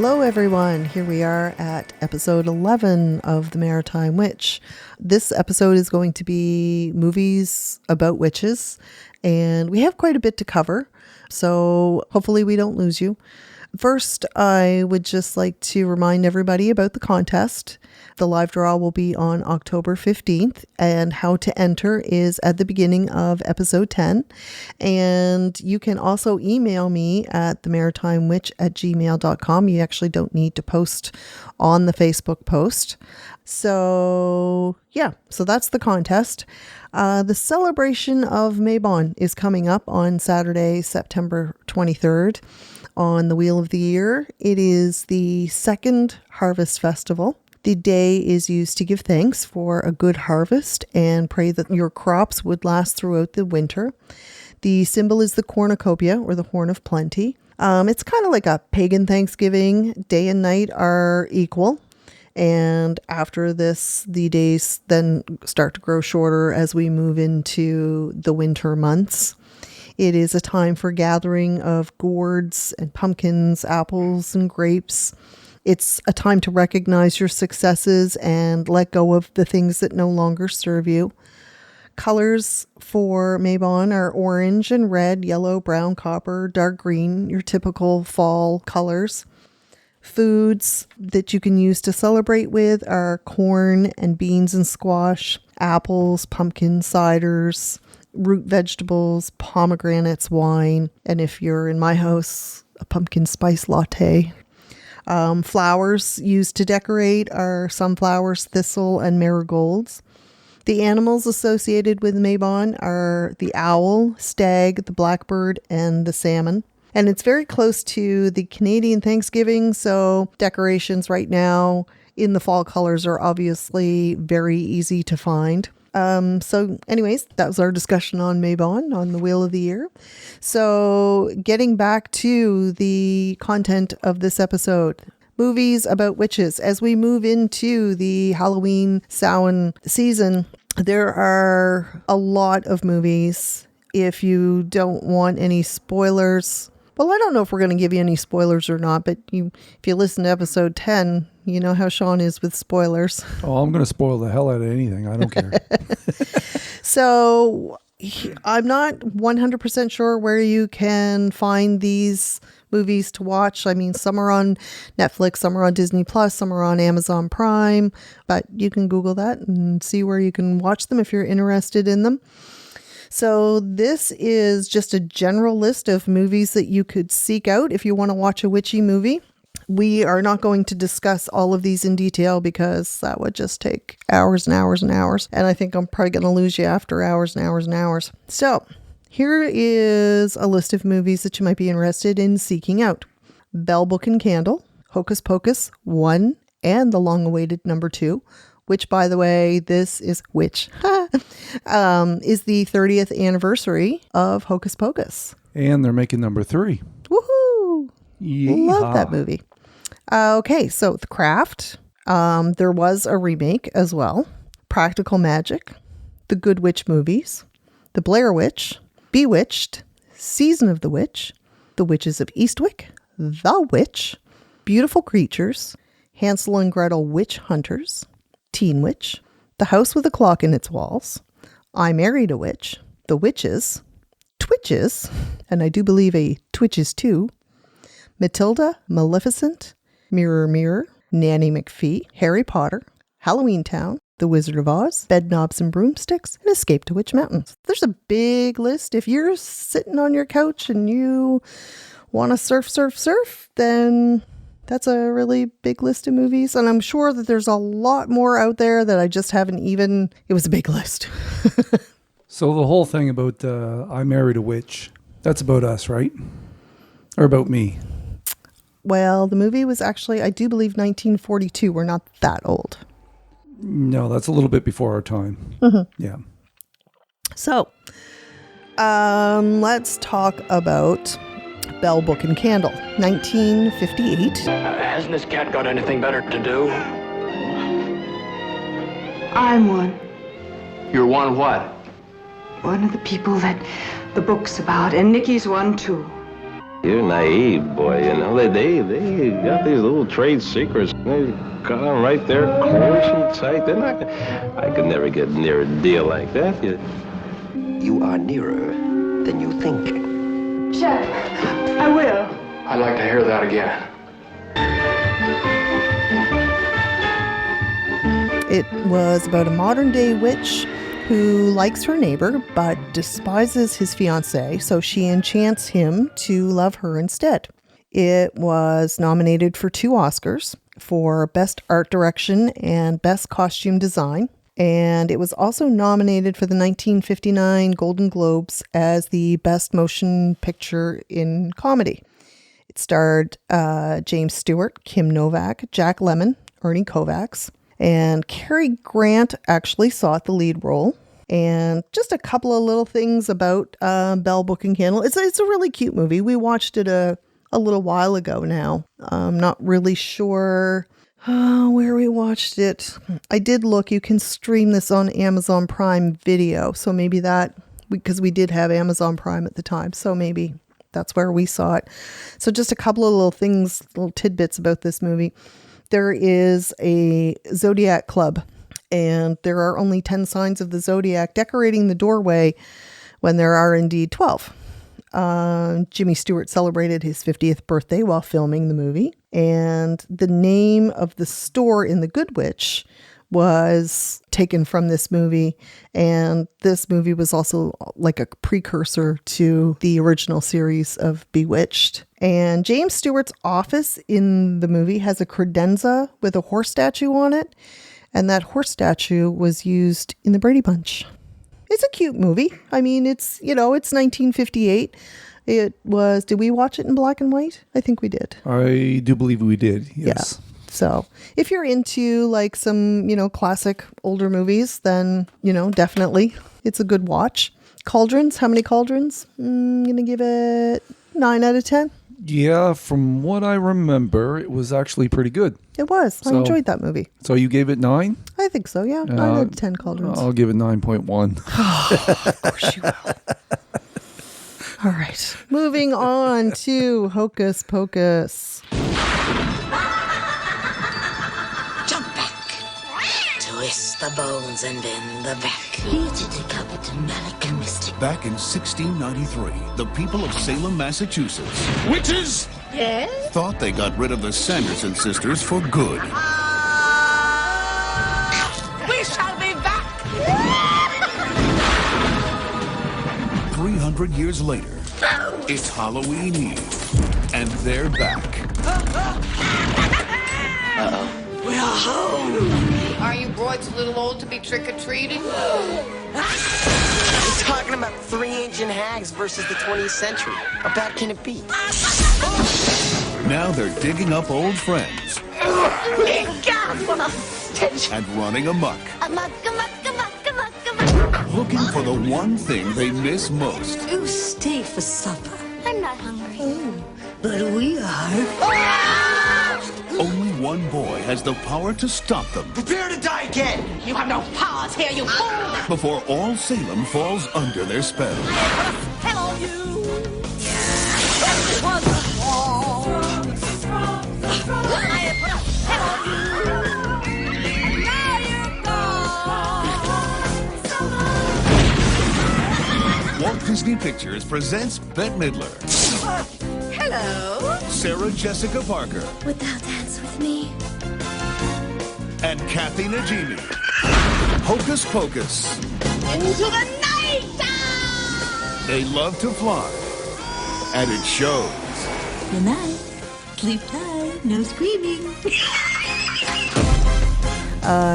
Hello everyone, here we are at episode 11 of the Maritime Witch. This episode is going to be movies about witches, and we have quite a bit to cover, so hopefully we don't lose you. First, I would just like to remind everybody about the contest. The live draw will be on October 15th, and how to enter is at the beginning of episode 10. And you can also email me at themaritimewitch@gmail.com. You actually don't need to post on the Facebook post. So that's the contest. The celebration of Mabon is coming up on Saturday, September 23rd. On the Wheel of the Year. It is the second harvest festival. The day is used to give thanks for a good harvest and pray that your crops would last throughout the winter. The symbol is the cornucopia, or the horn of plenty. It's kind of like a pagan Thanksgiving. Day and night are equal. And after this, the days then start to grow shorter as we move into the winter months. It is a time for gathering of gourds and pumpkins, apples and grapes. It's a time to recognize your successes and let go of the things that no longer serve you. Colors for Mabon are orange and red, yellow, brown, copper, dark green, your typical fall colors. Foods that you can use to celebrate with are corn and beans and squash, apples, pumpkin, ciders, root vegetables, pomegranates, wine, and if you're in my house, a pumpkin spice latte. Flowers used to decorate are sunflowers, thistle, and marigolds. The animals associated with Mabon are the owl, stag, the blackbird, and the salmon. And it's very close to the Canadian Thanksgiving, so decorations right now in the fall colors are obviously very easy to find. So anyways, that was our discussion on Mabon, on the Wheel of the Year. So getting back to the content of this episode, movies about witches. As we move into the Halloween Samhain season, there are a lot of movies. If you don't want any spoilers, well, I don't know if we're going to give you any spoilers or not, but if you listen to episode 10, you know how Sean is with spoilers. Oh, I'm going to spoil the hell out of anything. I don't care. So I'm not 100% sure where you can find these movies to watch. I mean, some are on Netflix, some are on Disney Plus, some are on Amazon Prime, but you can Google that and see where you can watch them if you're interested in them. So this is just a general list of movies that you could seek out if you want to watch a witchy movie. We are not going to discuss all of these in detail because that would just take hours and hours and hours. And I think I'm probably going to lose you after hours and hours and hours. So here is a list of movies that you might be interested in seeking out. Bell, Book and Candle, Hocus Pocus 1, and the long-awaited number 2. Which, by the way, is the 30th anniversary of Hocus Pocus. And they're making number 3. Woohoo! Yeehaw. Love that movie. Okay, so The Craft. There was a remake as well. Practical Magic. The Good Witch movies. The Blair Witch. Bewitched. Season of the Witch. The Witches of Eastwick. The Witch. Beautiful Creatures. Hansel and Gretel Witch Hunters. Teen Witch, The House with a Clock in Its Walls, I Married a Witch, The Witches, Twitches, and I do believe a Twitches 2, Matilda, Maleficent, Mirror Mirror, Nanny McPhee, Harry Potter, Halloween Town, The Wizard of Oz, Bedknobs and Broomsticks, and Escape to Witch Mountain. There's a big list. If you're sitting on your couch and you want to surf, then that's a really big list of movies. And I'm sure that there's a lot more out there that I just haven't even... It was a big list. So the whole thing about I Married a Witch, that's about us, right? Or about me? Well, the movie was actually, I do believe, 1942. We're not that old. No, that's a little bit before our time. Mm-hmm. Yeah. So, let's talk about Bell, Book and Candle, 1958. Hasn't this cat got anything better to do? I'm one. You're one what? One of the people that the book's about, and Nikki's one too. You're naive, boy, you know. They got these little trade secrets. They got them right there, close and tight. They're not... I could never get near a deal like that. You are nearer than you think. Chef, I will. I'd like to hear that again. It was about a modern-day witch who likes her neighbor but despises his fiancé, so she enchants him to love her instead. It was nominated for 2 Oscars for Best Art Direction and Best Costume Design, and it was also nominated for the 1959 Golden Globes as the Best Motion Picture in Comedy. It starred James Stewart, Kim Novak, Jack Lemmon, Ernie Kovacs, and Cary Grant actually sought the lead role. And just a couple of little things about Belle Bookinghandle. It's a really cute movie. We watched it a little while ago now. I'm not really sure where we watched it. I did look. You can stream this on Amazon Prime Video. So maybe that, because we did have Amazon Prime at the time. So maybe that's where we saw it. So just a couple of little things, little tidbits about this movie. There is a Zodiac Club, and there are only 10 signs of the Zodiac decorating the doorway when there are indeed 12. Jimmy Stewart celebrated his 50th birthday while filming the movie, and the name of the store in The Good Witch was taken from this movie, and this movie was also like a precursor to the original series of Bewitched. And James Stewart's office in the movie has a credenza with a horse statue on it, and that horse statue was used in the Brady Bunch. It's a cute movie. I mean, it's 1958. It was, did we watch it in black and white? I think we did. I do believe we did, yes. Yeah. So if you're into like some, classic older movies, then, definitely it's a good watch. Cauldrons, how many cauldrons? I'm going to give it 9 out of 10. Yeah, from what I remember, it was actually pretty good. It was. I enjoyed that movie. So you gave it 9? I think so, yeah. 9 out of 10 cauldrons. I'll give it 9.1. Of course you will. All right. Moving on to Hocus Pocus. Jump back. Twist the bones and bend the back. Back in 1693, the people of Salem, Massachusetts Witches! Yes? thought they got rid of the Sanderson sisters for good. We shall be back. 300 years later, it's Halloween Eve, and they're back. We're home. Are you broads a little old to be trick-or-treating? We're talking about 3 ancient hags versus the 20th century. How bad can it be? Now they're digging up old friends God, what a stench. and running amok, Come on. looking for the one thing they miss most. You stay for supper. I'm not hungry. But we are. Only one boy has the power to stop them Prepare to die again! You have no powers here, you fool! before all Salem falls under their spell. Hello, you. Walt Disney Pictures presents Bette Midler, Hello. Sarah Jessica Parker, Would thou dance with me? and Kathy Najimy. Hocus Pocus. Into the night. They love to fly, and it shows. Good night. Sleep tight. No screaming.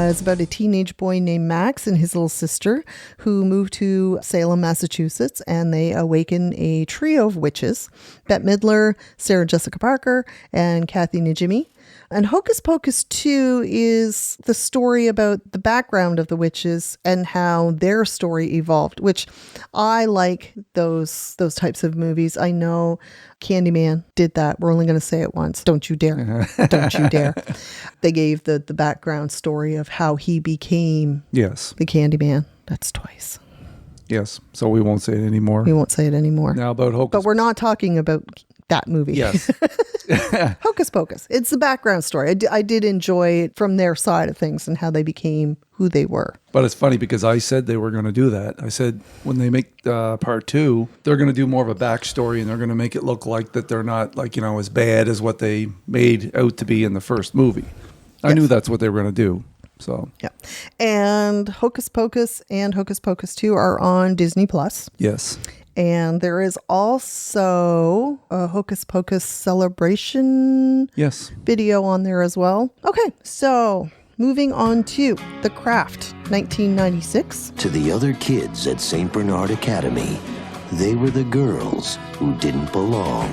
It's about a teenage boy named Max and his little sister who move to Salem, Massachusetts, and they awaken a trio of witches: Bette Midler, Sarah Jessica Parker, and Kathy Najimy. And Hocus Pocus 2 is the story about the background of the witches and how their story evolved, which I like those types of movies. I know Candyman did that. We're only going to say it once. Don't you dare. Don't you dare. They gave the background story of how he became Yes. the Candyman. That's twice. Yes. So we won't say it anymore. We won't say it anymore. Now about Hocus. But we're not talking about that movie. Yes. Hocus Pocus. It's the background story. I did enjoy it from their side of things and how they became who they were. But it's funny because I said they were going to do that. I said when they make part 2, they're going to do more of a backstory and they're going to make it look like that they're not like, you know, as bad as what they made out to be in the first movie. I knew that's what they were going to do. So yeah. And Hocus Pocus and Hocus Pocus 2 are on Disney Plus. Yes. And there is also a Hocus Pocus celebration video on there as well. Okay, so moving on to The Craft, 1996. To the other kids at St. Bernard Academy, they were the girls who didn't belong.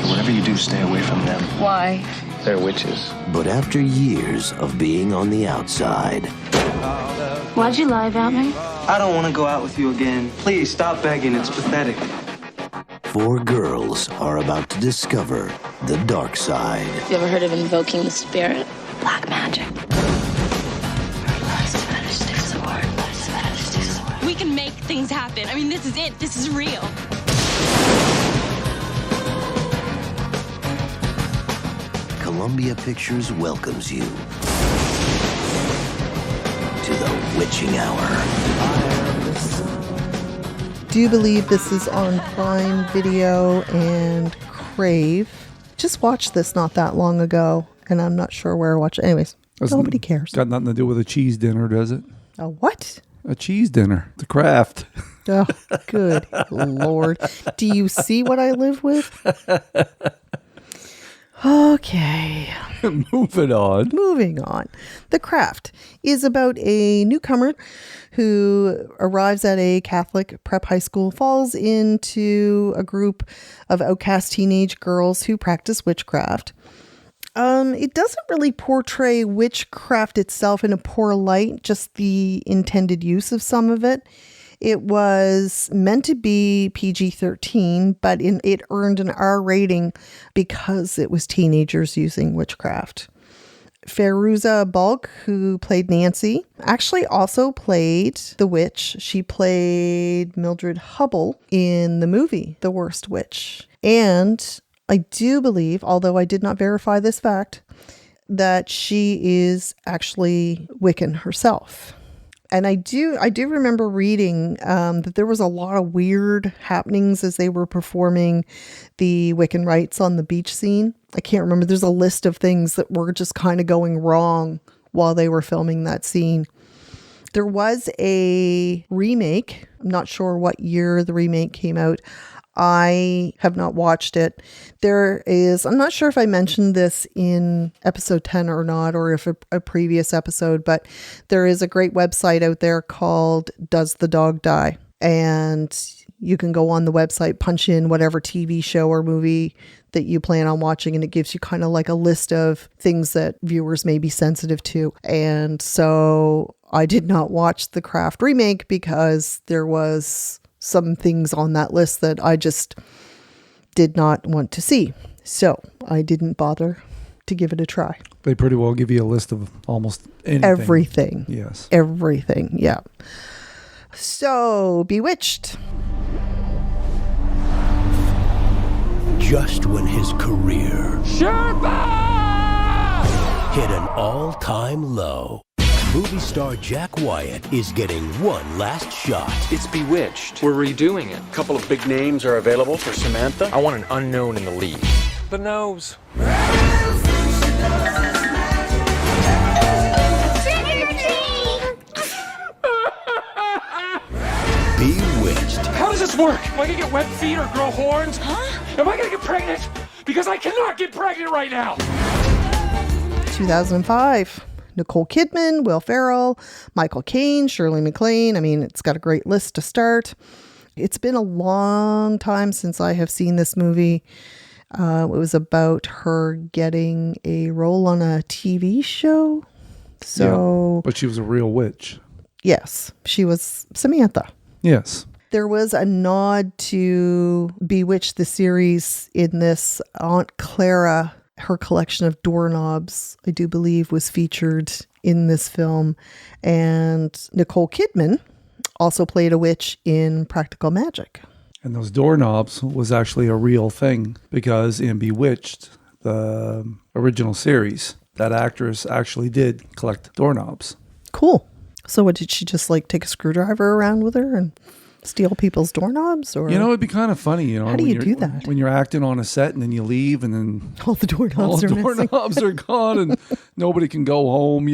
Whatever you do, stay away from them. Why? They're witches. But after years of being on the outside, Why'd you lie about me? I don't want to go out with you again. Please, stop begging. It's pathetic. 4 girls are about to discover the dark side. You ever heard of invoking the spirit? Black magic. We can make things happen. I mean, this is it. This is real. Columbia Pictures welcomes you to the witching hour. Do you believe this is on Prime Video and Crave? Just watched this not that long ago, and I'm not sure where I watched it. Anyways, nobody cares. Got nothing to do with a cheese dinner, does it? A what? A cheese dinner. The Craft. Oh, good Lord. Do you see what I live with? Okay. Moving on. The Craft is about a newcomer who arrives at a Catholic prep high school, falls into a group of outcast teenage girls who practice witchcraft. It doesn't really portray witchcraft itself in a poor light, just the intended use of some of it. It was meant to be PG-13, but it earned an R rating because it was teenagers using witchcraft. Fairuza Balk, who played Nancy, actually also played the witch. She played Mildred Hubble in the movie The Worst Witch. And I do believe, although I did not verify this fact, that she is actually Wiccan herself. And I do remember reading that there was a lot of weird happenings as they were performing the Wiccan rites on the beach scene. I can't remember. There's a list of things that were just kind of going wrong while they were filming that scene. There was a remake. I'm not sure what year the remake came out. I have not watched it. I'm not sure if I mentioned this in episode 10 or not, or if a previous episode, but there is a great website out there called Does the Dog Die? And you can go on the website, punch in whatever TV show or movie that you plan on watching, and it gives you kind of like a list of things that viewers may be sensitive to. And so I did not watch the Craft remake because there was some things on that list that I just did not want to see. So I didn't bother to give it a try. They pretty well give you a list of almost anything. Everything. Yes. Everything. Yeah. So Bewitched. Just when his career hit an all-time low, movie star Jack Wyatt is getting one last shot. It's Bewitched. We're redoing it. A couple of big names are available for Samantha. I want an unknown in the lead. The nose. Bewitched. How does this work? Am I gonna get web feet or grow horns? Huh? Am I gonna get pregnant? Because I cannot get pregnant right now. 2005. Nicole Kidman, Will Ferrell, Michael Caine, Shirley MacLaine. I mean, it's got a great list to start. It's been a long time since I have seen this movie. It was about her getting a role on a TV show. So, yeah, but she was a real witch. Yes, she was Samantha. Yes. There was a nod to Bewitched the series in this. Aunt Clara, her collection of doorknobs, I do believe, was featured in this film. And Nicole Kidman also played a witch in Practical Magic. And those doorknobs was actually a real thing because in Bewitched, the original series, that actress actually did collect doorknobs. Cool. So what, did she just like take a screwdriver around with her and steal people's doorknobs? Or it'd be kind of funny, How do you do that? When you're acting on a set and then you leave and then all the doorknobs are gone and nobody can go home,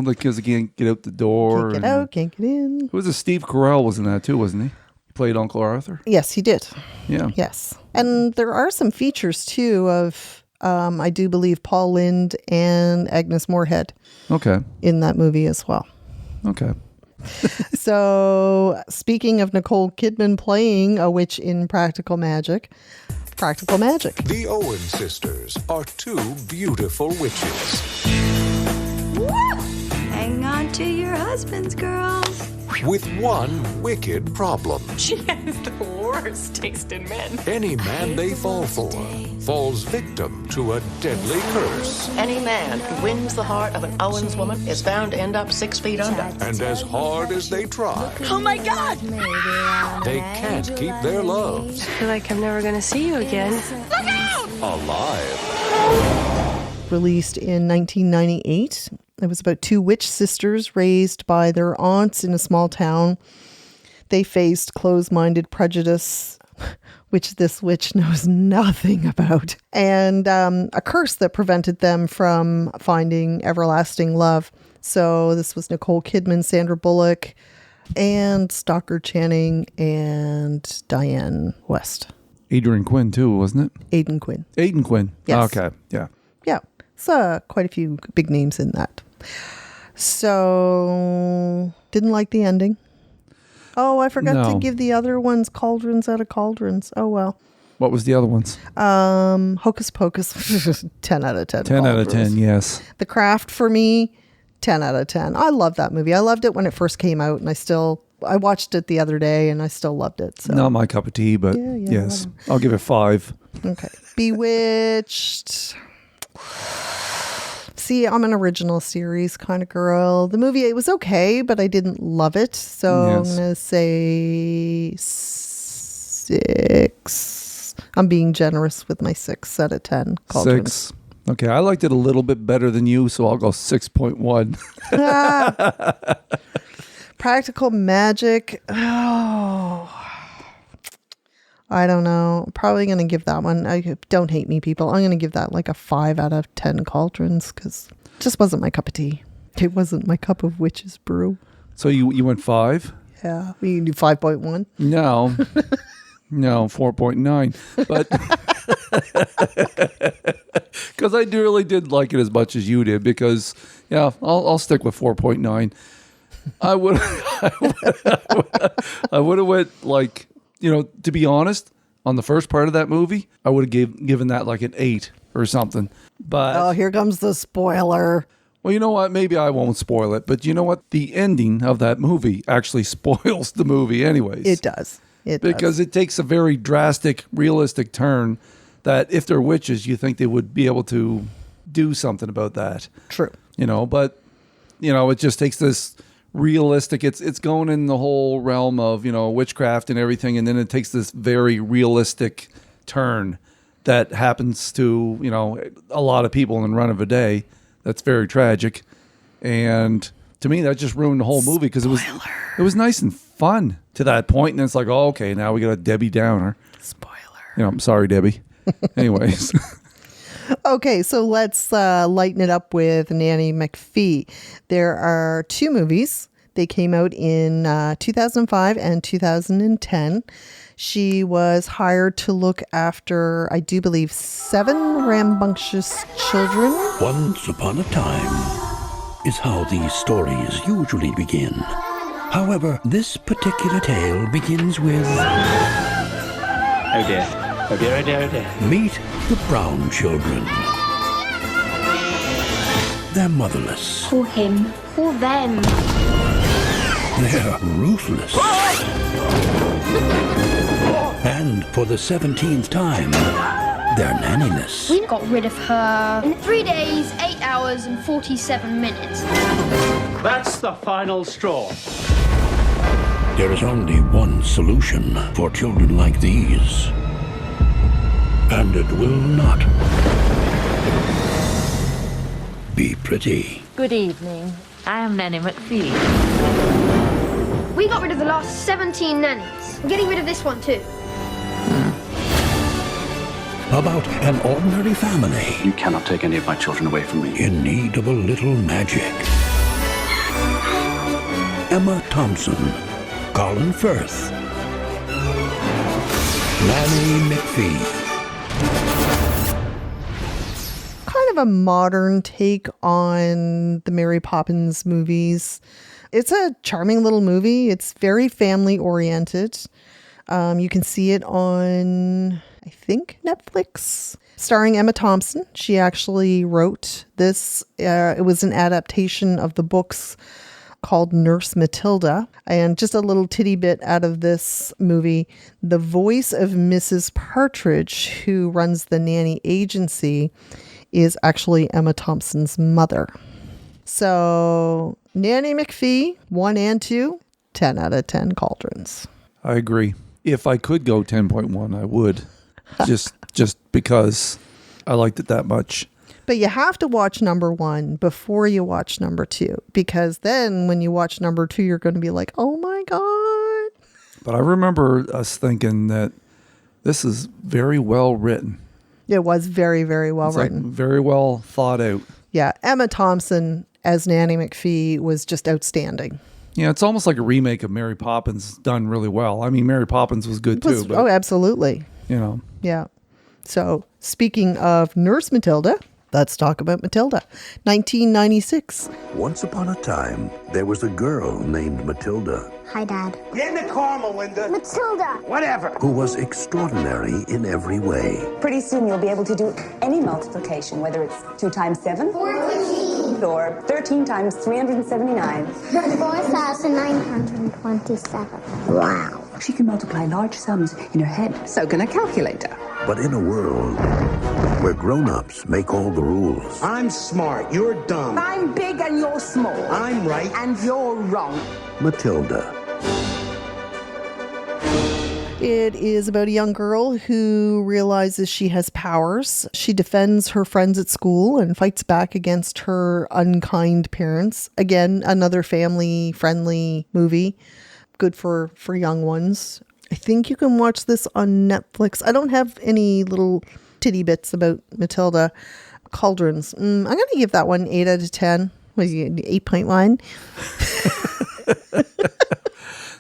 because they can't get out the door. Can't get out, can't get in. Who was it? Steve Carell was in that too, wasn't he? He played Uncle Arthur. Yes, he did. Yeah. Yes. And there are some features too of, I do believe, Paul Lynde and Agnes Moorehead. Okay. In that movie as well. Okay. So, speaking of Nicole Kidman playing a witch in Practical Magic. The Owen sisters are two beautiful witches. Hang on to your husbands, girls. With one wicked problem. She has the worst taste in men. Any man they fall for falls victim to a deadly curse. Any man who wins the heart of an Owens woman is bound to end up 6 feet under. And as hard as they try, Oh my God! they can't keep their loves I feel like I'm never going to see you again. Look out! alive. Released in 1998. It was about two witch sisters raised by their aunts in a small town. They faced closed-minded prejudice, which this witch knows nothing about, and a curse that prevented them from finding everlasting love. So this was Nicole Kidman, Sandra Bullock, and Stockard Channing, and Diane West. Adrian Quinn too, wasn't it? Aidan Quinn. Aidan Quinn. Yes. Okay. Yeah. Yeah. So quite a few big names in that. So didn't like the ending. Oh, I forgot to give the other ones cauldrons out of cauldrons. Oh, well. What was the other ones? Hocus Pocus, 10 out of 10. 10 out of 10, yes. The Craft for me, 10 out of 10. I love that movie. I loved it when it first came out, and I watched it the other day, and I still loved it. So. Not my cup of tea, but yes. Whatever. I'll give it 5. Okay. Bewitched. See, I'm an original series kind of girl. The movie, it was okay, but I didn't love it. So I'm going to say 6. I'm being generous with my 6 out of 10. Cauldrons. 6. Okay, I liked it a little bit better than you, so I'll go 6.1. Practical Magic. Oh, I don't know. Probably going to give that one. Don't hate me, people. I'm going to give that like a 5 out of 10 cauldrons because it just wasn't my cup of tea. It wasn't my cup of witch's brew. So you went 5? Yeah. We can do 5.1. No. No, 4.9. But because I really did like it as much as you did because, yeah, I'll stick with 4.9. I would have went like, to be honest, on the first part of that movie, I would have given that like an 8 or something. But here comes the spoiler. Well, you know what? Maybe I won't spoil it. But you know what? The ending of that movie actually spoils the movie anyways. It does. Because it takes a very drastic, realistic turn that if they're witches, you think they would be able to do something about that. True. But, it just takes this realistic, it's going in the whole realm of, witchcraft and everything. And then it takes this very realistic turn that happens to, a lot of people in the run of a day. That's very tragic. And to me, that just ruined the whole movie because it was nice and fun to that point. And it's like, oh, okay, now we got a Debbie Downer. Spoiler. I'm sorry, Debbie. Anyways. Okay, so let's lighten it up with Nanny McPhee. There are 2 movies. They came out in 2005 and 2010. She was hired to look after, I do believe, 7 rambunctious children. Once upon a time is how these stories usually begin. However, this particular tale begins with... Oh dear. Oh dear, oh dear, oh dear. Meet the Brown children. They're motherless. Call him. Call them. They're ruthless. And for the 17th time, they're nannyless. We got rid of her in 3 days, 8 hours, and 47 minutes. That's the final straw. There is only one solution for children like these. And it will not be pretty. Good evening. I am Nanny McPhee. We got rid of the last 17 nannies. I'm getting rid of this one too. About an ordinary family. You cannot take any of my children away from me. In need of a little magic. Emma Thompson, Colin Firth, Nanny McPhee. Kind of a modern take on the Mary Poppins movies. It's a charming little movie. It's very family oriented. You can see it on, I think, Netflix. Starring Emma Thompson. She actually wrote this. It was an adaptation of the books called Nurse Matilda. And just a little titty bit out of this movie, the voice of Mrs. Partridge, who runs the nanny agency, is actually Emma Thompson's mother. So, Nanny McPhee, 1 and 2, 10 out of 10 cauldrons. I agree. If I could go 10.1, I would. just because I liked it that much. But you have to watch number 1 before you watch number 2, because then when you watch number 2, you're going to be like, oh my God. But I remember us thinking that this is very well written. It was very, very well written. Like very well thought out. Yeah, Emma Thompson as Nanny McPhee was just outstanding. Yeah, it's almost like a remake of Mary Poppins done really well. I mean, Mary Poppins was good too. But, oh, absolutely. You know. Yeah. So, speaking of Nurse Matilda, let's talk about Matilda. 1996. Once upon a time, there was a girl named Matilda. Hi, Dad. Get in the car, Melinda. Matilda. Whatever. Who was extraordinary in every way. Pretty soon you'll be able to do any multiplication, whether it's 2 times 7 14. or 13 times 379. 4,927. Wow. She can multiply large sums in her head. So can a calculator. But in a world where grown-ups make all the rules. I'm smart. You're dumb. I'm big and you're small. I'm right. And you're wrong. Matilda. It is about a young girl who realizes she has powers. She defends her friends at school and fights back against her unkind parents. Again, another family-friendly movie. Good for young ones. I think you can watch this on Netflix. I don't have any little titty bits about Matilda. Cauldrons. I'm going to give that one 8 out of 10. What is it, 8.1?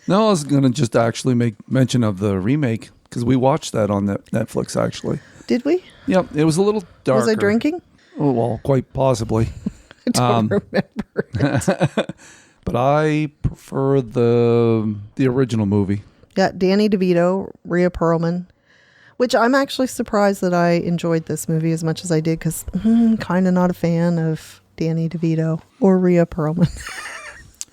No, I was going to just actually make mention of the remake because we watched that on Netflix, actually. Did we? Yep. It was a little darker. Was I drinking? Oh, well, quite possibly. I don't remember it. But I prefer the original movie. Yeah, Danny DeVito, Rhea Perlman, which I'm actually surprised that I enjoyed this movie as much as I did because I'm kind of not a fan of Danny DeVito or Rhea Perlman.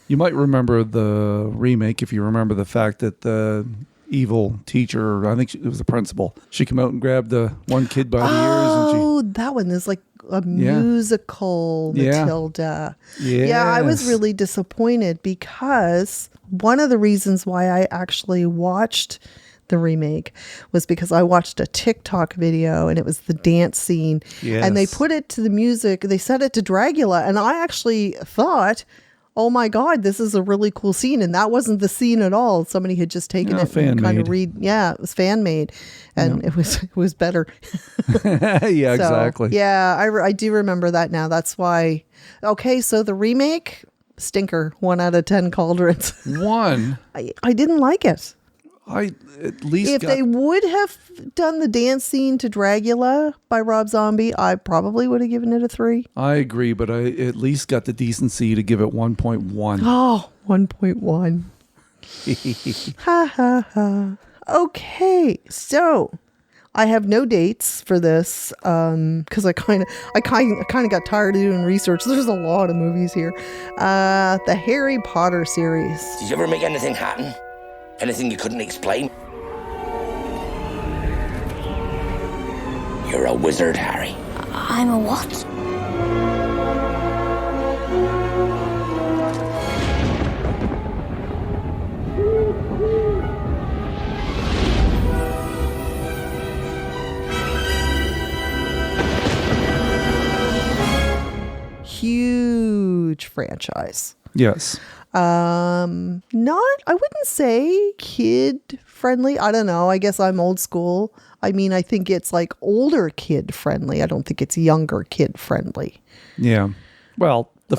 You might remember the remake if you remember the fact that the evil teacher, I think it was the principal, she came out and grabbed the one kid by the ears. Oh, that one is like a musical Matilda. Yeah, I was really disappointed because one of the reasons why I actually watched the remake was because I watched a TikTok video and it was the dance scene. Yes. And they put it to the music, they set it to Dragula, and I actually thought, oh my God, this is a really cool scene. And that wasn't the scene at all. Somebody had just taken it and kind of it was fan made. And it was better. Yeah, exactly. Yeah, I do remember that now. That's why. Okay, so the remake, stinker, 1 out of 10 cauldrons. 1? I didn't like it. I at least if they would have done the dance scene to Dragula by Rob Zombie, I probably would have given it a 3. I agree, but I at least got the decency to give it 1.1. Oh, 1.1. Ha ha ha. Okay, so I have no dates for this because I kind of got tired of doing research. There's a lot of movies here. The Harry Potter series. Did you ever make anything happen? Anything you couldn't explain? You're a wizard, Harry. I'm a what? franchise. Yes. I wouldn't say kid friendly. I don't know. I guess I'm old school. I mean, I think it's like older kid friendly. I don't think it's younger kid friendly. Yeah. Well, the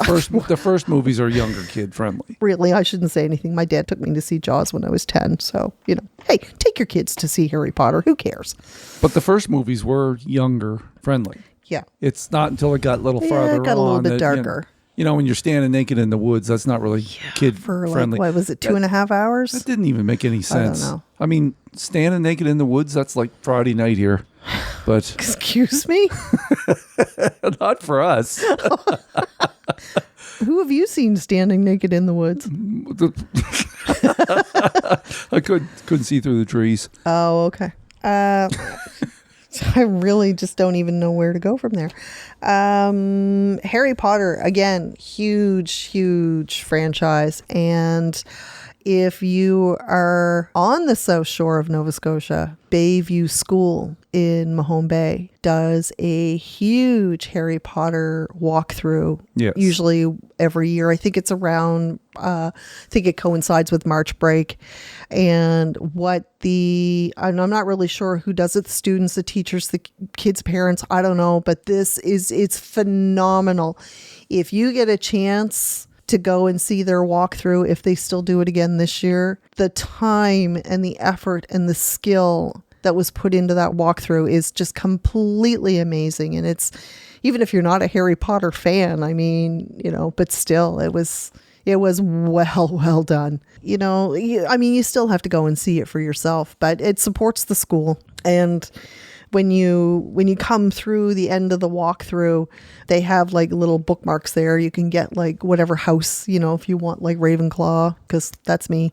first movies are younger kid friendly. Really, I shouldn't say anything. My dad took me to see Jaws when I was 10. So, hey, take your kids to see Harry Potter. Who cares? But the first movies were younger friendly. Yeah. It's not until it got a little farther it got a little bit darker. When you're standing naked in the woods, that's not really kid friendly. What was it, 2.5 hours? That didn't even make any sense. I don't know. I mean, standing naked in the woods, that's like Friday night here. But excuse me? Not for us. Who have you seen standing naked in the woods? I couldn't see through the trees. Oh, okay. I really just don't even know where to go from there. Harry Potter, again, huge franchise. And if you are on the South Shore of Nova Scotia, Bayview School in Mahone Bay does a huge Harry Potter walkthrough. Yes. Usually every year. I think it's around, I think it coincides with March break. And I'm not really sure who does it, the students, the teachers, the kids' parents, I don't know, but it's phenomenal. If you get a chance to go and see their walkthrough, if they still do it again this year, the time and the effort and the skill that was put into that walkthrough is just completely amazing. And it's, even if you're not a Harry Potter fan, I mean, but still it was well done. You still have to go and see it for yourself, but it supports the school. And when you come through the end of the walkthrough, they have like little bookmarks there. You can get like whatever house, if you want, like Ravenclaw, because that's me,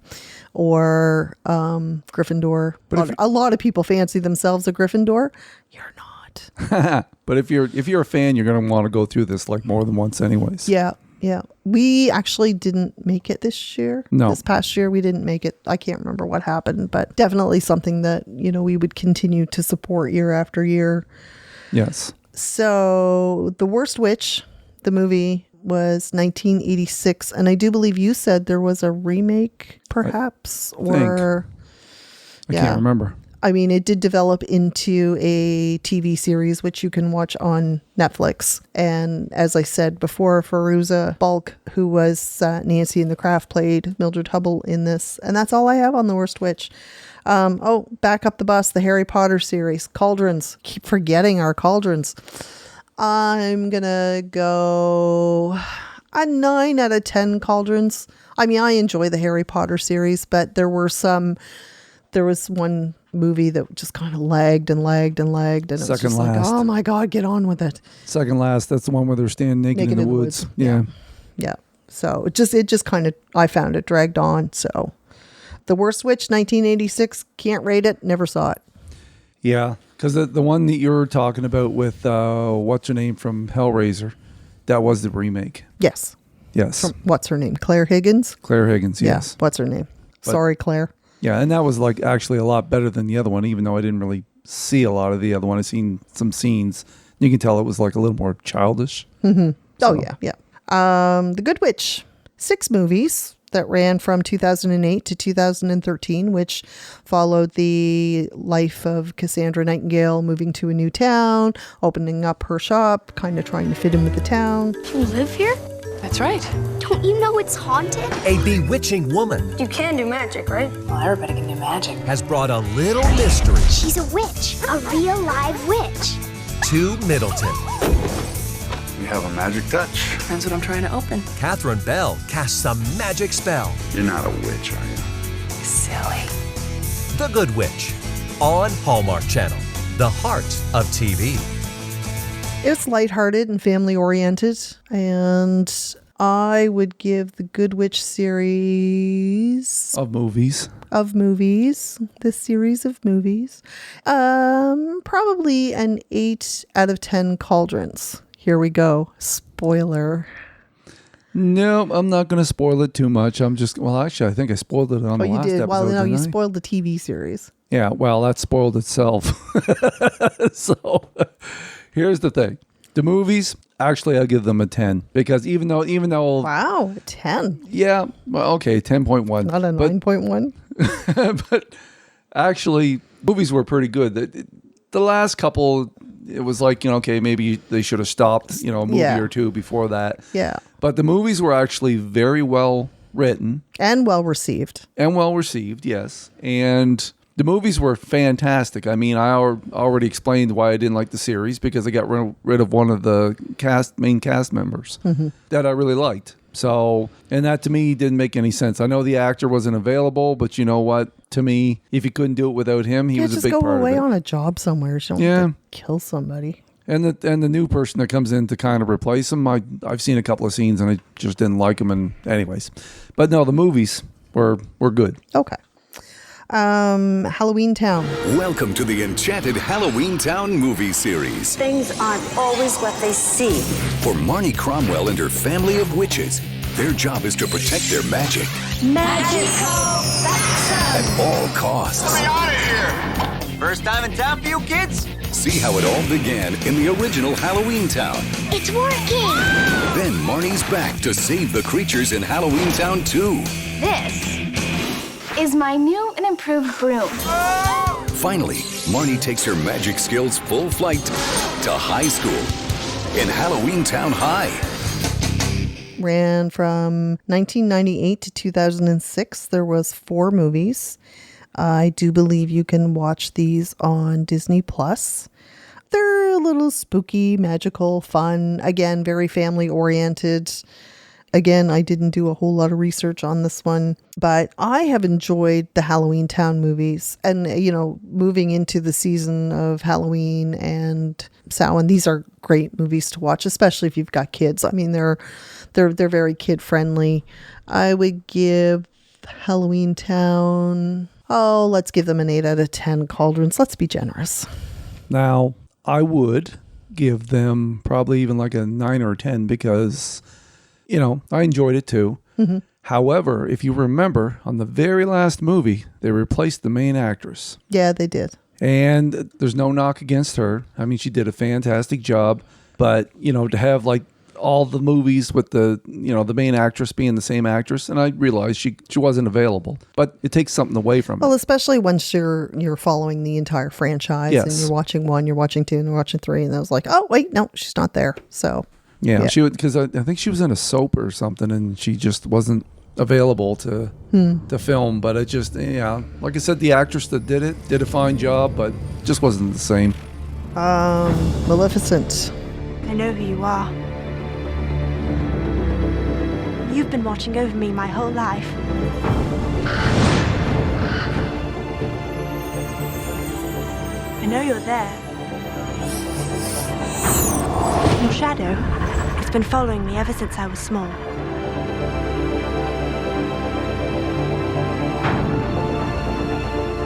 or Gryffindor. But a lot of people fancy themselves a Gryffindor. You're not. But if you're a fan, you're going to want to go through this like more than once anyways. Yeah. We actually didn't make it this year. No. This past year, we didn't make it. I can't remember what happened, but definitely something that, we would continue to support year after year. Yes. So The Worst Witch, the movie, was 1986. And I do believe you said there was a remake, perhaps, I can't remember. I mean, it did develop into a TV series, which you can watch on Netflix. And as I said before, Fairuza Balk, who was Nancy in The Craft, played Mildred Hubble in this. And that's all I have on The Worst Witch. Back up the bus, the Harry Potter series, Cauldrons. Keep forgetting our Cauldrons. I'm going to go a 9 out of 10 Cauldrons. I mean, I enjoy the Harry Potter series, but there was one movie that just kind of lagged. And it was just like, oh my God, get on with it. Second last, that's the one where they're standing naked in the woods. Yeah. So it just kind of, I found it dragged on. So The Worst Witch, 1986, can't rate it, never saw it. Yeah, because the one that you're talking about with, what's her name from Hellraiser, that was the remake. Yes. What's her name? Claire Higgins? Claire Higgins, yes. Yeah, what's her name? Sorry, Claire. Yeah, and that was like actually a lot better than the other one, even though I didn't really see a lot of the other one. I've seen some scenes. You can tell it was like a little more childish. Mm-hmm. So. Oh, yeah. The Good Witch, 6 movies that ran from 2008 to 2013, which followed the life of Cassandra Nightingale moving to a new town, opening up her shop, kind of trying to fit in with the town. You live here? That's right. Don't you know it's haunted? A bewitching woman You can do magic, right? Well, everybody can do magic. has brought a little mystery She's a witch, a real live witch. to Middleton. You have a magic touch. That's what I'm trying to open. Catherine Bell casts a magic spell. You're not a witch, are you? Silly. The Good Witch on Hallmark Channel, the heart of TV. It's lighthearted and family-oriented, and I would give the Good Witch series Of movies, this series of movies, probably an 8 out of 10 Cauldrons. Here we go. Spoiler. No, I'm not going to spoil it too much. Actually, I think I spoiled it on the last episode. Well, no, you didn't I? spoiled the TV series. Yeah, well, that spoiled itself. So, here's the thing. The movies, actually, I'll give them a 10 because even though Wow, a 10. yeah, well, okay, 10.1. Not a 9.1. But actually, movies were pretty good. The last couple, it was like, okay, maybe they should have stopped, a movie or two before that. Yeah. But the movies were actually very well written. And well received. Yes. And the movies were fantastic. I mean, I already explained why I didn't like the series because I got rid of one of the main cast members that I really liked. So, and that to me didn't make any sense. I know the actor wasn't available, but you know what? To me, if you couldn't do it without him, he was a big part of it. Just go away on a job somewhere. You don't have to kill somebody. And the new person that comes in to kind of replace him, I've seen a couple of scenes and I just didn't like him. And anyways, but no, the movies were good. Okay. Halloween Town. Welcome to the Enchanted Halloween Town movie series. Things aren't always what they seem. For Marnie Cromwell and her family of witches, their job is to protect their magic Magical! at all costs. Get me out of here! First time in town for you kids? See how it all began in the original Halloween Town. It's working! Then Marnie's back to save the creatures in Halloween Town 2. This is my new and improved broom. Finally, Marnie takes her magic skills full flight to high school in Halloween Town High. Ran from 1998 to 2006. There was 4 movies. I do believe you can watch these on Disney Plus. They're a little spooky, magical, fun. Again, very family oriented. Again, I didn't do a whole lot of research on this one, but I have enjoyed the Halloween Town movies. And, moving into the season of Halloween and Samhain, these are great movies to watch, especially if you've got kids. I mean, they're very kid friendly. I would give Halloween Town, let's give them an 8 out of 10 cauldrons. Let's be generous. Now, I would give them probably even like a 9 or a 10 because, I enjoyed it too. Mm-hmm. However, if you remember, on the very last movie, they replaced the main actress. Yeah, they did. And there's no knock against her. I mean, she did a fantastic job. But, to have like all the movies with the main actress being the same actress, and I realized she wasn't available. But it takes something away from it. Well, especially once you're following the entire franchise and you're watching 1, you're watching 2, and you're watching 3, and I was like, oh wait, no, she's not there. So she would, because I think she was in a soap or something, and she just wasn't available to film. But it just like I said, the actress that did it did a fine job, but just wasn't the same. Maleficent. I know who you are. You've been watching over me my whole life. I know you're there. Your shadow, it's been following me ever since I was small.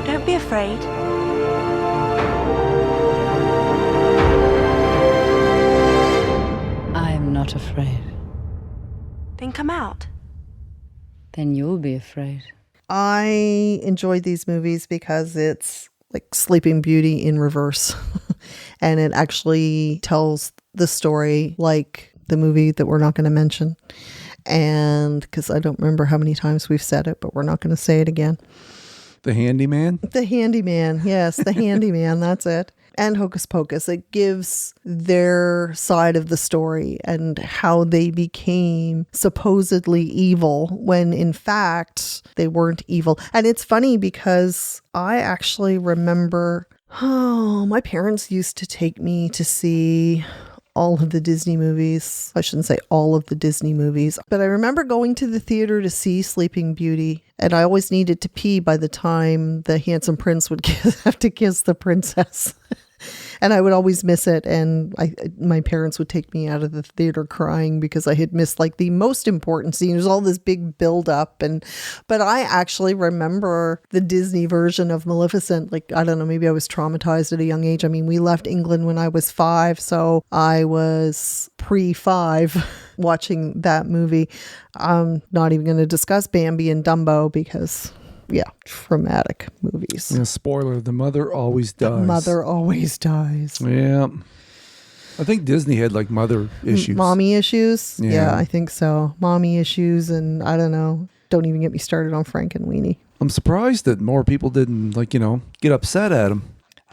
Don't be afraid. I'm not afraid. Then come out. Then you'll be afraid. I enjoyed these movies because it's like Sleeping Beauty in reverse. And it actually tells the story like the movie that we're not going to mention. And because I don't remember how many times we've said it, but we're not going to say it again. The Handyman? The Handyman. Yes, the Handyman. That's it. And Hocus Pocus. It gives their side of the story and how they became supposedly evil when in fact they weren't evil. And it's funny because I actually remember, my parents used to take me to see all of the Disney movies. I shouldn't say all of the Disney movies, but I remember going to the theater to see Sleeping Beauty, and I always needed to pee by the time the handsome prince would have to kiss the princess. And I would always miss it. And my parents would take me out of the theater crying because I had missed like the most important scene. There's all this big build up. But I actually remember the Disney version of Maleficent. Like, I don't know, maybe I was traumatized at a young age. I mean, we left England when I was 5. So I was pre-5 watching that movie. I'm not even going to discuss Bambi and Dumbo because... traumatic movies. Yeah, spoiler, the mother always dies. The mother always dies. Yeah. I think Disney had like mother issues. Mommy issues. Yeah. Yeah, I think so. Mommy issues, and I don't know. Don't even get me started on Frank and Weenie. I'm surprised that more people didn't get upset at him.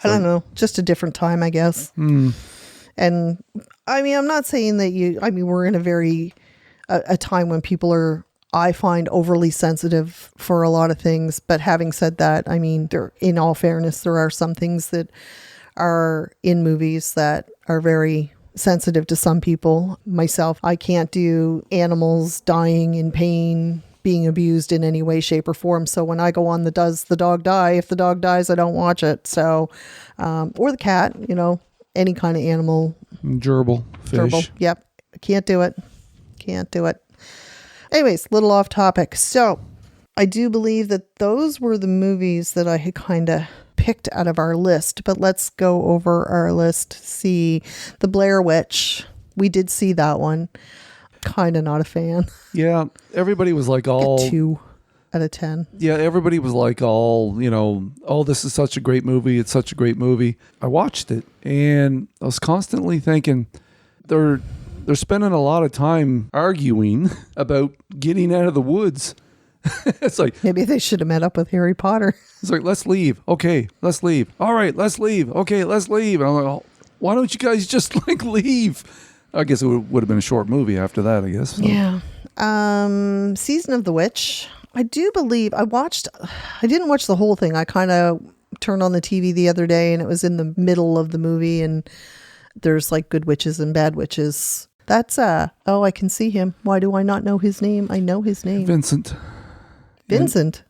I don't know. Just a different time, I guess. And I mean, I'm not saying that we're in a time when people are, I find, overly sensitive for a lot of things. But having said that, I mean, in all fairness, there are some things that are in movies that are very sensitive to some people. Myself, I can't do animals dying in pain, being abused in any way, shape, or form. So when I go on does the dog die? If the dog dies, I don't watch it. So, or the cat, any kind of animal. Gerbil, fish. Yep. Can't do it. Can't do it. Anyways, little off topic. So I do believe that those were the movies that I had kind of picked out of our list, but let's go over our list. See, the Blair Witch. We did see that one. Kind of not a fan. Yeah, everybody was like all 2 out of 10. Yeah, everybody was like all, oh, this is such a great movie. It's such a great movie. I watched it and I was constantly thinking they're spending a lot of time arguing about getting out of the woods. It's like maybe they should have met up with Harry Potter. It's like, let's leave. Okay, let's leave. All right, let's leave. Okay, let's leave. And I'm like, oh, why don't you guys just leave? I guess it would have been a short movie after that, I guess. So. Yeah. Season of the Witch. I do believe I didn't watch the whole thing. I kind of turned on the TV the other day and it was in the middle of the movie and there's like good witches and bad witches. That's, I can see him. Why do I not know his name? I know his name. Vincent.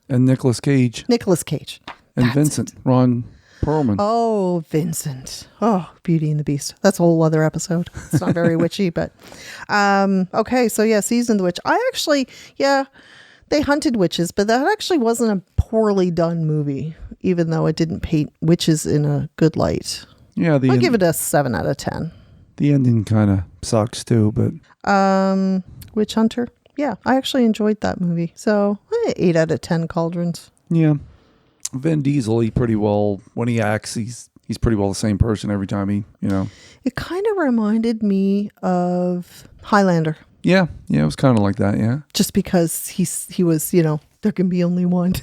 And Nicolas Cage. Nicolas Cage. And that's Vincent. Ron Perlman. Oh, Vincent. Oh, Beauty and the Beast. That's a whole other episode. It's not very witchy, but okay. So yeah, Season of the Witch. They hunted witches, but that actually wasn't a poorly done movie, even though it didn't paint witches in a good light. Yeah, I'll give it a 7 out of 10. The ending kind of sucks too, but Witch Hunter. Yeah, I actually enjoyed that movie. So 8 out of 10 cauldrons. Yeah. Vin Diesel, he pretty well, when he acts, he's pretty well the same person every time It kind of reminded me of Highlander. Yeah, it was kind of like that, yeah. Just because he was, there can be only one.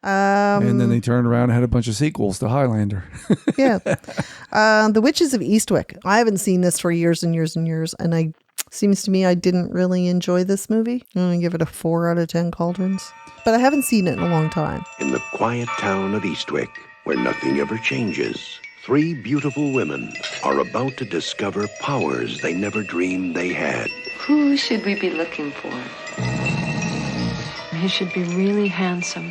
And then they turned around and had a bunch of sequels to Highlander. Yeah. The Witches of Eastwick. I haven't seen this for years and years and years, and seems to me I didn't really enjoy this movie. I'm going to give it a 4 out of 10 cauldrons. But I haven't seen it in a long time. In the quiet town of Eastwick, where nothing ever changes, 3 beautiful women are about to discover powers they never dreamed they had. Who should we be looking for? He should be really handsome.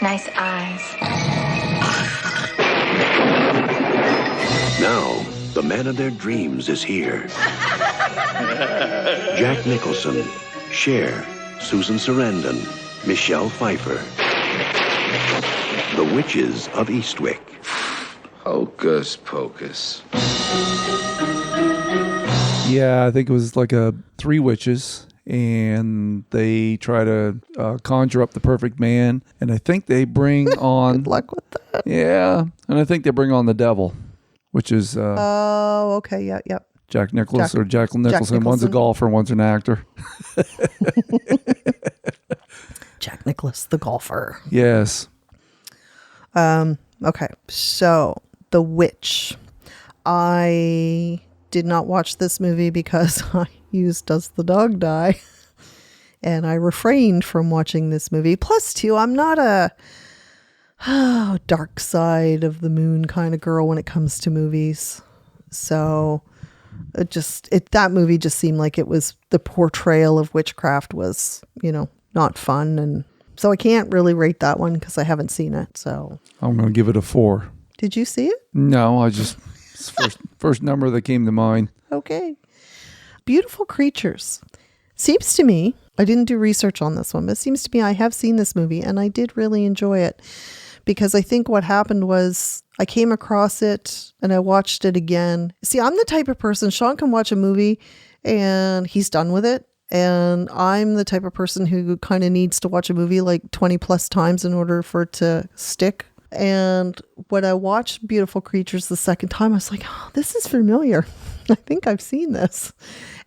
Nice eyes. Now, the man of their dreams is here. Jack Nicholson, Cher, Susan Sarandon, Michelle Pfeiffer. The Witches of Eastwick. Hocus pocus. Yeah, I think it was like 3 witches, and they try to conjure up the perfect man, and I think they bring on... Good luck with that. Yeah, and I think they bring on the devil, which is... Oh, okay, yeah, yep. Jack Nicholson. One's a golfer, one's an actor. Jack Nicklaus, the golfer. Yes. Okay, so The Witch. I did not watch this movie because I used Does the Dog Die? And I refrained from watching this movie. Plus, too, I'm not a dark side of the moon kind of girl when it comes to movies. So that movie just seemed like it was, the portrayal of witchcraft was, not fun. And so I can't really rate that one because I haven't seen it. So I'm going to give it a 4. Did you see it? No, it's first number that came to mind. Okay. Beautiful Creatures. Seems to me, I didn't do research on this one, but it seems to me I have seen this movie and I did really enjoy it because I think what happened was I came across it and I watched it again. See, I'm the type of person, Sean can watch a movie and he's done with it. And I'm the type of person who kind of needs to watch a movie like 20 plus times in order for it to stick. And when I watched Beautiful Creatures the second time, I was like, oh, this is familiar. I think I've seen this.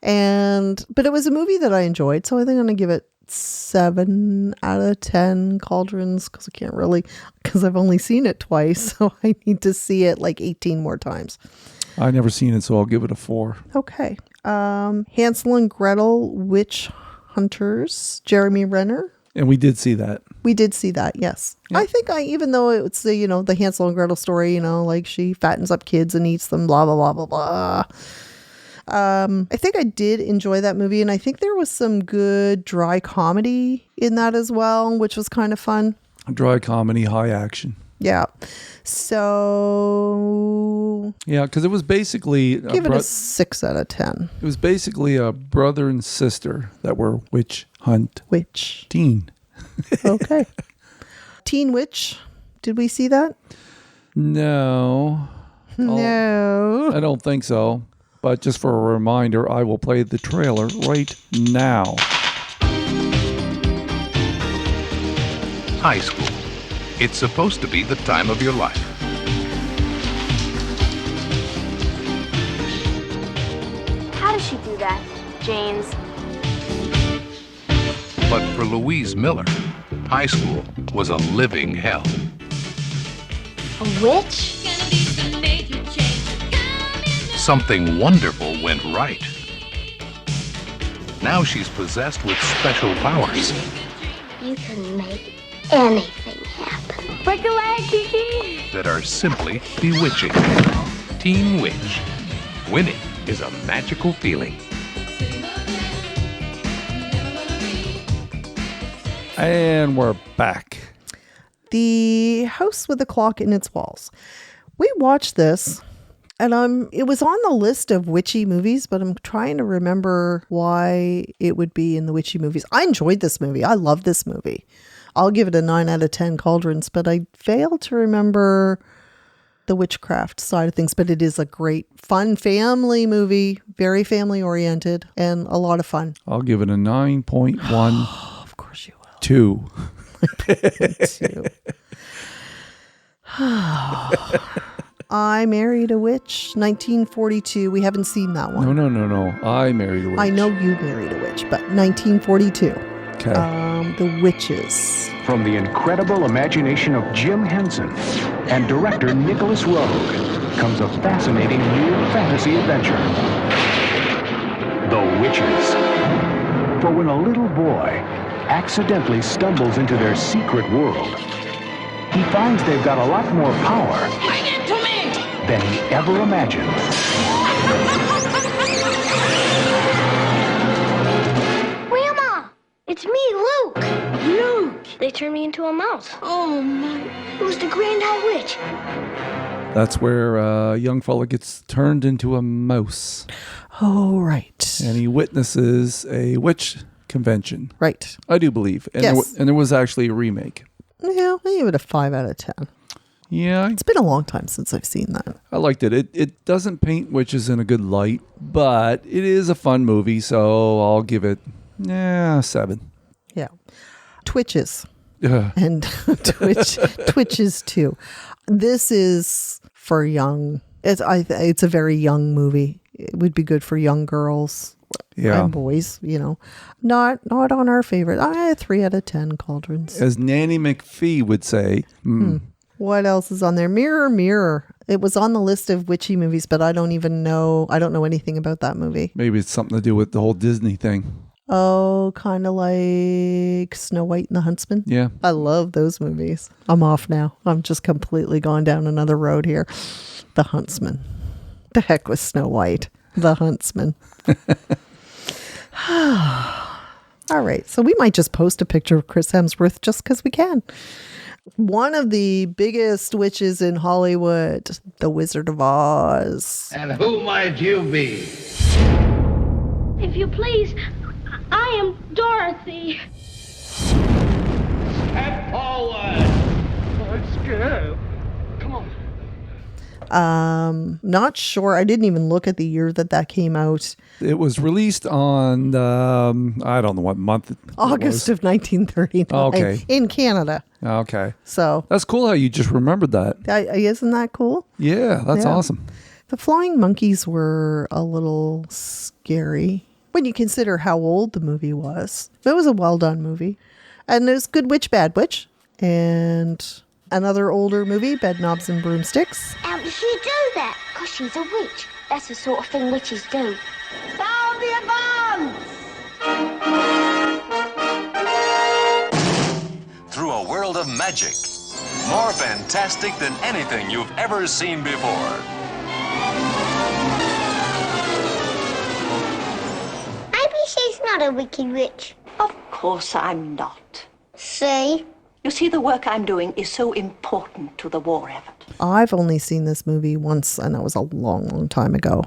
But it was a movie that I enjoyed. So I think I'm going to give it 7 out of 10 cauldrons because I've only seen it twice. So I need to see it like 18 more times. I never seen it, so I'll give it a 4. Okay. Hansel and Gretel, Witch Hunters, Jeremy Renner. And we did see that. We did see that, yes. Yeah. I think even though it's the Hansel and Gretel story, like she fattens up kids and eats them, blah, blah, blah, blah, blah. I think I did enjoy that movie, and I think there was some good dry comedy in that as well, which was kind of fun. Dry comedy, high action. Yeah. So... Yeah, because it was basically... Give it a 6 out of 10. It was basically a brother and sister that were witch hunt. Witch. Teen. Okay. Teen Witch. Did we see that? No. No. I don't think so. But just for a reminder, I will play the trailer right now. High school. It's supposed to be the time of your life. How does she do that, James? But for Louise Miller, high school was a living hell. A witch? Something wonderful went right. Now she's possessed with special powers. You can make anything happen. Break a leg, Kiki! That are simply bewitching. Teen Witch. Winning is a magical feeling. And we're back. The House with a Clock in Its Walls. We watched this, and it was on the list of witchy movies, but I'm trying to remember why it would be in the witchy movies. I enjoyed this movie. I love this movie. I'll give it a 9 out of 10 cauldrons, but I fail to remember the witchcraft side of things. But it is a great, fun family movie, very family oriented, and a lot of fun. I'll give it a 9.1. Of course you will. 2. 2. I Married a Witch, 1942. We haven't seen that one. No. I Married a Witch. I know you married a witch, but 1942. Okay. The Witches. From the incredible imagination of Jim Henson and director Nicholas Roeg comes a fascinating new fantasy adventure. The Witches. For when a little boy accidentally stumbles into their secret world, he finds they've got a lot more power than he ever imagined. Grandma! It's me, Luke! Luke! They turned me into a mouse. Oh, my. Who's the Grand High Witch? That's where a young fella gets turned into a mouse. Oh, right. And he witnesses a witch convention. Right. I do believe. And yes. There was actually a remake. Yeah, I give it a 5 out of 10. Yeah. It's been a long time since I've seen that. I liked it. It doesn't paint witches in a good light, but it is a fun movie, so I'll give it 7. Yeah. Twitches. And Twitches too. This is for young. It's a very young movie. It would be good for young girls. Yeah. And boys, not on our favorite. 3 out of 10 cauldrons. As Nanny McPhee would say. What else is on there? Mirror, Mirror. It was on the list of witchy movies, but I don't know anything about that movie. Maybe it's something to do with the whole Disney thing. Oh, kind of like Snow White and the Huntsman. Yeah. I love those movies. I'm off now. I'm just completely gone down another road here. The Huntsman. The heck with Snow White. The Huntsman. All right. So we might just post a picture of Chris Hemsworth just because we can. One of the biggest witches in Hollywood, the Wizard of Oz. And who might you be? If you please, I am Dorothy. Step forward. I'm scared. Come on. Not sure. I didn't even look at the year that came out. It was released on, I don't know what month it August was. of 1939 Okay. in Canada. Okay. So that's cool how you just remembered that. Isn't that cool? Yeah, that's awesome. The flying monkeys were a little scary when you consider how old the movie was. It was a well done movie. And there's Good Witch, Bad Witch. And another older movie, Bedknobs and Broomsticks. How does she do that? Because she's a witch. That's the sort of thing witches do. Sound the advance! Through a world of magic. More fantastic than anything you've ever seen before. Maybe she's not a wicked witch. Of course I'm not. See? You see, the work I'm doing is so important to the war effort. I've only seen this movie once, and that was a long, long time ago.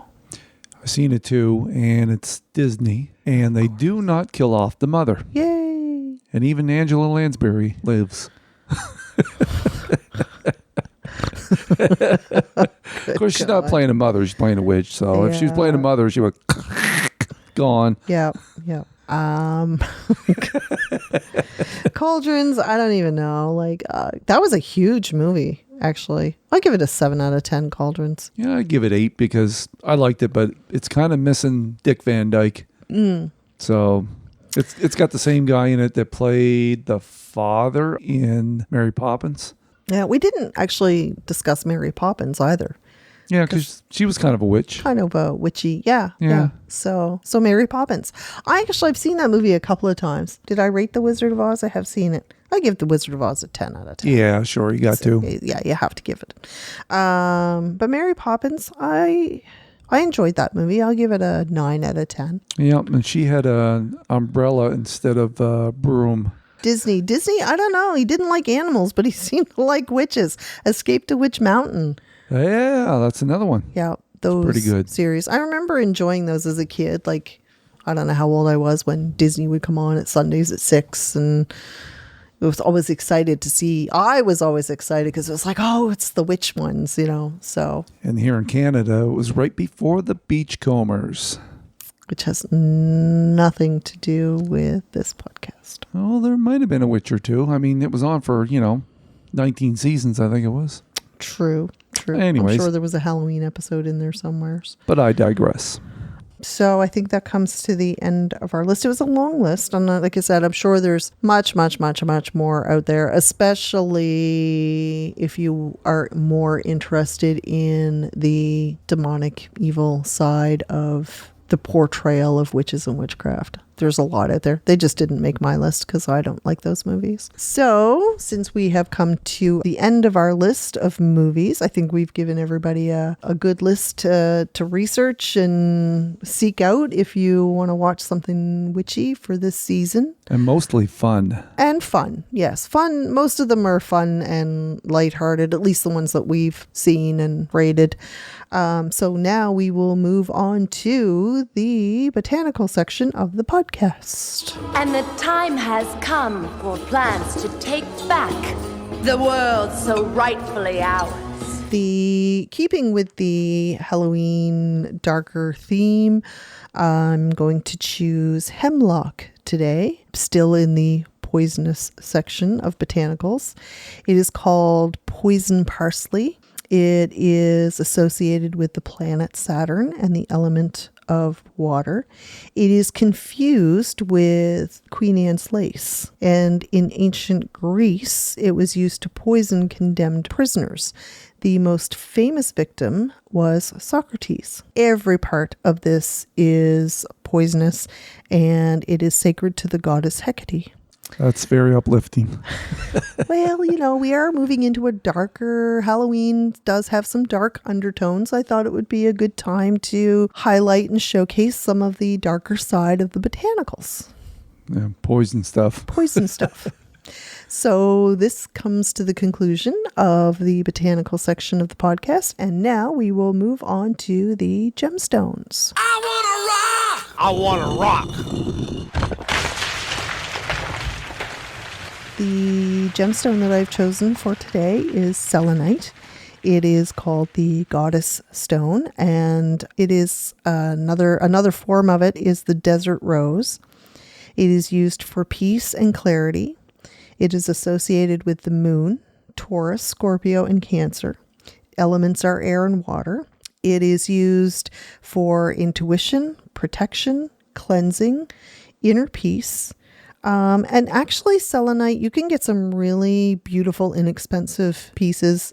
I've seen it too, and it's Disney, and they do not kill off the mother. Yay! And even Angela Lansbury lives. Of course, she's not playing a mother, she's playing a witch. So if she was playing a mother, she would gone. Yeah. Cauldrons, I don't even know. That was a huge movie, actually. I give it a 7 out of 10, Cauldrons. Yeah, I give it 8 because I liked it, but it's kind of missing Dick Van Dyke. So it's got the same guy in it that played the father in Mary Poppins. Yeah, we didn't actually discuss Mary Poppins either. Yeah, because she was kind of a witch. Kind of a witchy. Yeah. So Mary Poppins. I've seen that movie a couple of times. Did I rate The Wizard of Oz? I have seen it. I give The Wizard of Oz a 10 out of 10. Yeah, sure. You got to. Yeah, you have to give it. But Mary Poppins, I enjoyed that movie. I'll give it a 9 out of 10. Yeah, and she had an umbrella instead of a broom. Disney, I don't know. He didn't like animals, but he seemed to like witches. Escape to Witch Mountain. Yeah, that's another one. Yeah, those pretty good series. I remember enjoying those as a kid. I don't know how old I was when Disney would come on at Sundays at 6, and I was always excited to see. I was always excited because it was like, oh, it's the witch ones, So, and here in Canada, it was right before the Beachcombers, which has nothing to do with this podcast. Oh, there might have been a witch or two. I mean, it was on for 19 seasons. I think it was. True. Anyways, I'm sure there was a Halloween episode in there somewhere. But I digress. So I think that comes to the end of our list. It was a long list. And like I said, I'm sure there's much, much, much, much more out there, especially if you are more interested in the demonic evil side of the portrayal of witches and witchcraft. There's a lot out there. They just didn't make my list because I don't like those movies. So since we have come to the end of our list of movies, I think we've given everybody a good list to research and seek out if you want to watch something witchy for this season. And mostly fun. And fun, yes. Fun. Most of them are fun and lighthearted, at least the ones that we've seen and rated. So now we will move on to the botanical section of the podcast. And the time has come for plants to take back the world so rightfully ours. Keeping with the Halloween darker theme, I'm going to choose hemlock today, still in the poisonous section of botanicals. It is called poison parsley. It is associated with the planet Saturn and the element of water. It is confused with Queen Anne's lace. And in ancient Greece, it was used to poison condemned prisoners. The most famous victim was Socrates. Every part of this is poisonous, and it is sacred to the goddess Hecate. That's very uplifting. Well, we are moving into a darker. Halloween does have some dark undertones. I thought it would be a good time to highlight and showcase some of the darker side of the botanicals. Yeah, poison stuff. So this comes to the conclusion of the botanical section of the podcast. And now we will move on to the gemstones. I want to rock. The gemstone that I've chosen for today is selenite. It is called the Goddess Stone, and it is another form of it is the Desert Rose. It is used for peace and clarity. It is associated with the moon, Taurus, Scorpio, and Cancer. Elements are air and water. It is used for intuition, protection, cleansing, inner peace. And actually, selenite, you can get some really beautiful, inexpensive pieces.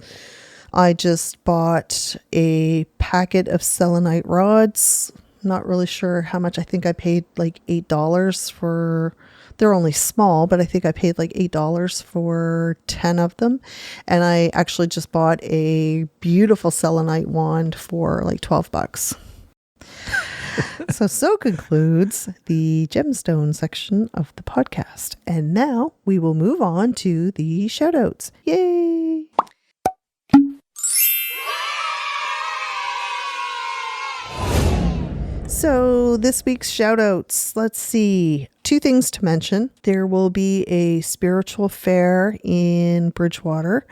I just bought a packet of selenite rods. Not really sure how much. I think I paid like $8 for, they're only small, but I think I paid like $8 for 10 of them. And I actually just bought a beautiful selenite wand for like $12. So concludes the gemstone section of the podcast. And now we will move on to the shoutouts. Yay! So this week's shoutouts, let's see. 2 things to mention. There will be a spiritual fair in Bridgewater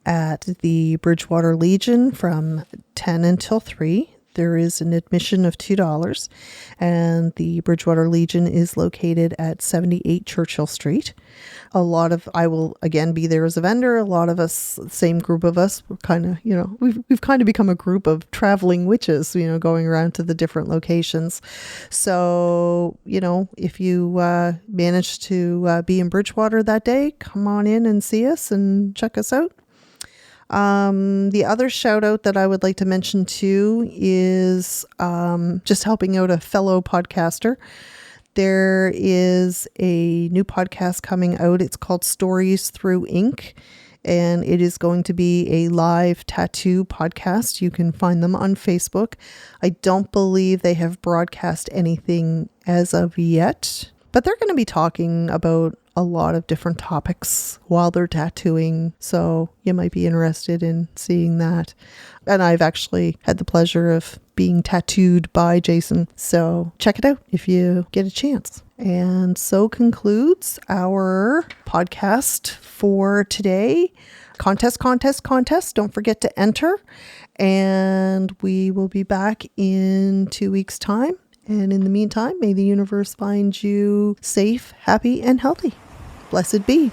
at the Bridgewater Legion from 10 until 3. There is an admission of $2, and the Bridgewater Legion is located at 78 Churchill Street. I will again be there as a vendor. A lot of us, same group of us, we're kind of, we've kind of become a group of traveling witches, going around to the different locations. So, if you manage to be in Bridgewater that day, come on in and see us and check us out. The other shout out that I would like to mention too is just helping out a fellow podcaster. There is a new podcast coming out. It's called Stories Through Ink, and it is going to be a live tattoo podcast. You can find them on Facebook. I don't believe they have broadcast anything as of yet, but they're going to be talking about a lot of different topics while they're tattooing. So you might be interested in seeing that. And I've actually had the pleasure of being tattooed by Jason. So check it out if you get a chance. And so concludes our podcast for today. Contest. Don't forget to enter. And we will be back in 2 weeks' time. And in the meantime, may the universe find you safe, happy, and healthy. Blessed be.